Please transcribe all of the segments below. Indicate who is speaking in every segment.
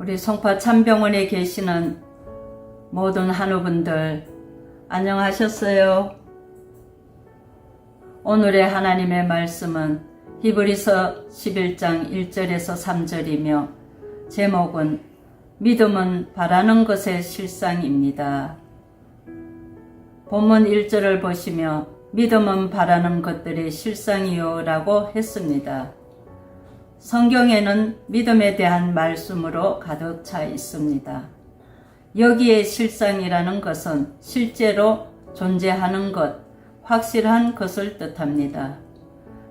Speaker 1: 우리 송파 참병원에 계시는 모든 한우분들 안녕하셨어요? 오늘의 하나님의 말씀은 히브리서 11장 1절에서 3절이며 제목은 믿음은 바라는 것의 실상입니다. 본문 1절을 보시며 믿음은 바라는 것들의 실상이요 라고 했습니다. 성경에는 믿음에 대한 말씀으로 가득 차 있습니다. 여기에 실상이라는 것은 실제로 존재하는 것, 확실한 것을 뜻합니다.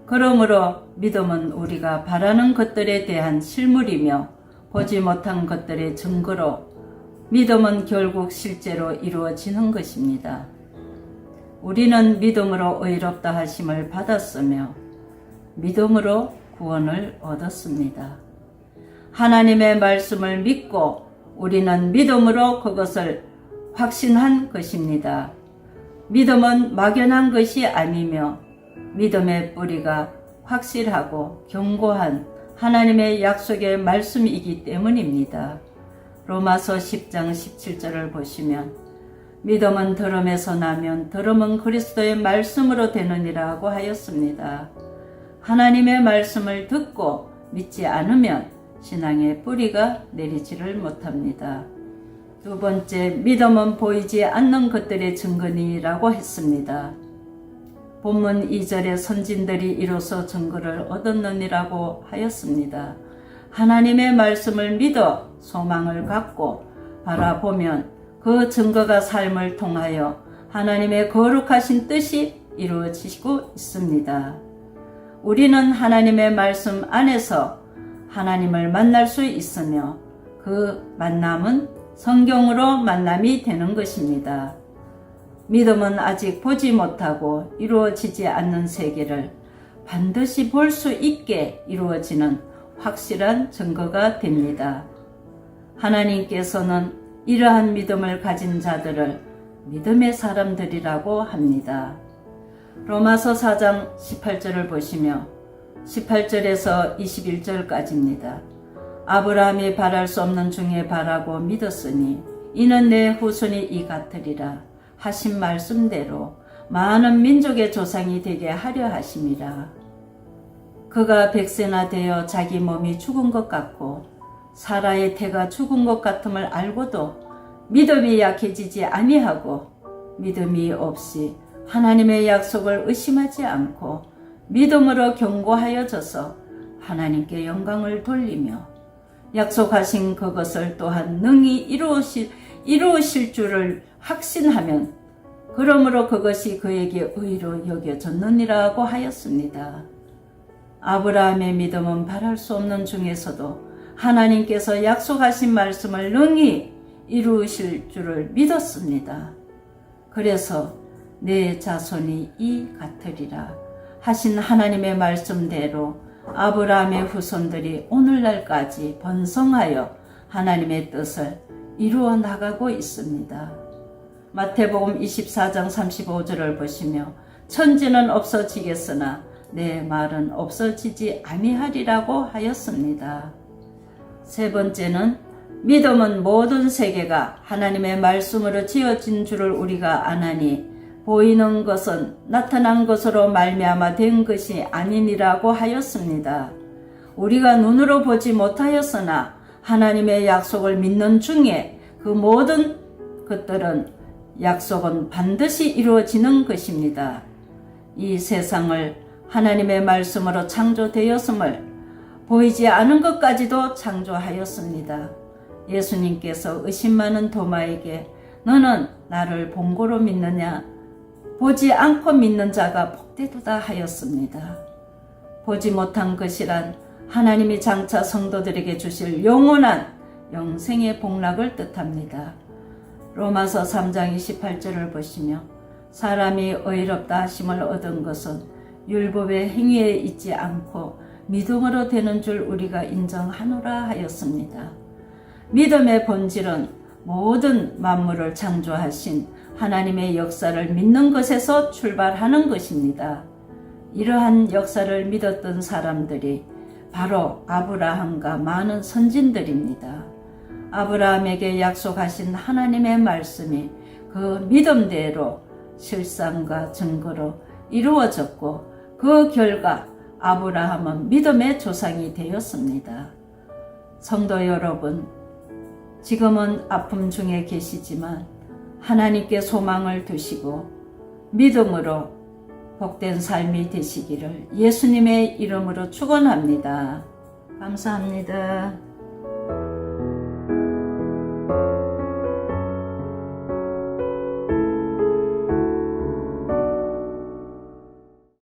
Speaker 1: 그러므로 믿음은 우리가 바라는 것들에 대한 실물이며 보지 못한 것들의 증거로 믿음은 결국 실제로 이루어지는 것입니다. 우리는 믿음으로 의롭다 하심을 받았으며 믿음으로 구원을 얻었습니다. 하나님의 말씀을 믿고 우리는 믿음으로 그것을 확신한 것입니다. 믿음은 막연한 것이 아니며 믿음의 뿌리가 확실하고 견고한 하나님의 약속의 말씀이기 때문입니다. 로마서 10장 17절을 보시면 믿음은 들음에서 나면 들음은 그리스도의 말씀으로 되느니라고 하였습니다. 하나님의 말씀을 듣고 믿지 않으면 신앙의 뿌리가 내리지를 못합니다. 두 번째, 믿음은 보이지 않는 것들의 증거니라고 했습니다. 본문 2절에 선진들이 이로써 증거를 얻었느니라고 하였습니다. 하나님의 말씀을 믿어 소망을 갖고 바라보면 그 증거가 삶을 통하여 하나님의 거룩하신 뜻이 이루어지고 있습니다. 우리는 하나님의 말씀 안에서 하나님을 만날 수 있으며 그 만남은 성경으로 만남이 되는 것입니다. 믿음은 아직 보지 못하고 이루어지지 않는 세계를 반드시 볼 수 있게 이루어지는 확실한 증거가 됩니다. 하나님께서는 이러한 믿음을 가진 자들을 믿음의 사람들이라고 합니다. 로마서 4장 18절을 보시며 18절에서 21절까지입니다. 아브라함이 바랄 수 없는 중에 바라고 믿었으니 이는 내 후손이 이 같으리라 하신 말씀대로 많은 민족의 조상이 되게 하려 하심이라. 그가 100세나 되어 자기 몸이 죽은 것 같고 사라의 태가 죽은 것 같음을 알고도 믿음이 약해지지 아니하고 믿음이 없이 하나님의 약속을 의심하지 않고 믿음으로 견고하여져서 하나님께 영광을 돌리며 약속하신 그것을 또한 능히 이루으실 줄을 확신하면 그러므로 그것이 그에게 의로 여겨졌느니라고 하였습니다. 아브라함의 믿음은 바랄 수 없는 중에서도 하나님께서 약속하신 말씀을 능히 이루으실 줄을 믿었습니다. 그래서 내 자손이 이 같으리라 하신 하나님의 말씀대로 아브라함의 후손들이 오늘날까지 번성하여 하나님의 뜻을 이루어 나가고 있습니다. 마태복음 24장 35절을 보시며 천지는 없어지겠으나 내 말은 없어지지 아니하리라고 하였습니다. 세 번째는 믿음은 모든 세계가 하나님의 말씀으로 지어진 줄을 우리가 아나니 보이는 것은 나타난 것으로 말미암아 된 것이 아니니라고 하였습니다. 우리가 눈으로 보지 못하였으나 하나님의 약속을 믿는 중에 그 모든 것들은 약속은 반드시 이루어지는 것입니다. 이 세상을 하나님의 말씀으로 창조되었음을 보이지 않은 것까지도 창조하였습니다. 예수님께서 의심 많은 도마에게 너는 나를 본고로 믿느냐? 보지 않고 믿는 자가 복되도다 하였습니다. 보지 못한 것이란 하나님이 장차 성도들에게 주실 영원한 영생의 복락을 뜻합니다. 로마서 3장 28절을 보시며 사람이 의롭다 하심을 얻은 것은 율법의 행위에 있지 않고 믿음으로 되는 줄 우리가 인정하노라 하였습니다. 믿음의 본질은 모든 만물을 창조하신 하나님의 역사를 믿는 것에서 출발하는 것입니다. 이러한 역사를 믿었던 사람들이 바로 아브라함과 많은 선진들입니다. 아브라함에게 약속하신 하나님의 말씀이 그 믿음대로 실상과 증거로 이루어졌고 그 결과 아브라함은 믿음의 조상이 되었습니다. 성도 여러분, 지금은 아픔 중에 계시지만 하나님께 소망을 두시고 믿음으로 복된 삶이 되시기를 예수님의 이름으로 축원합니다. 감사합니다.